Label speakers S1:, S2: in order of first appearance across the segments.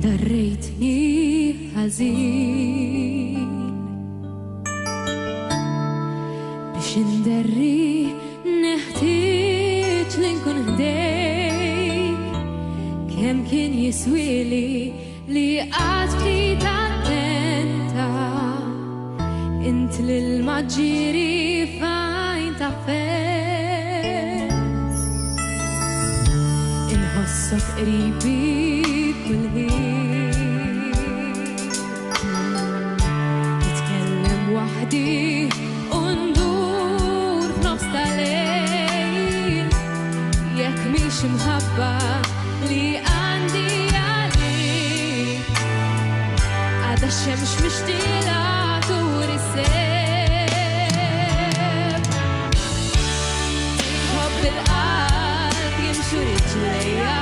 S1: darrejtni ħażin biex inderri neħtieġ li nkun ħdejk kemm kien jiswieli li qatt ftit attenta int l-ilma ġieri fajn taffel inħossok qribi kull ħin nitkellem waħdi u ndur f'nofs tal-lejl jekk mhix imħabba li għandi għalik għadha x-xemx mixtieqa tur is-seb ħobb il-qalb jimxu riġlejja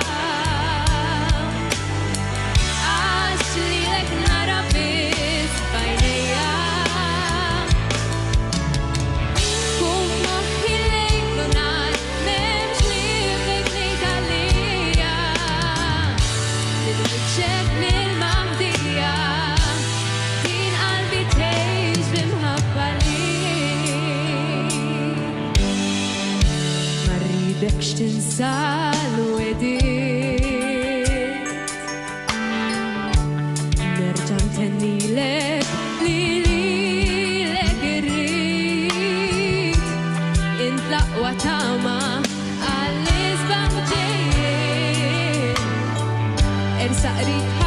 S1: għax lilek nara biss b'għajnejja kun moħħi lejl u nar m'hemmx li bdejt ngħid għalija nilwiċċek mill-maħdija din qalbi tgħix b'imħabba lik ma rridekx tinsa l-wedid nerġa' ntennilek li lilek irrid int l-aqwa tama għall-isbaħ ġejjin ersaq qrib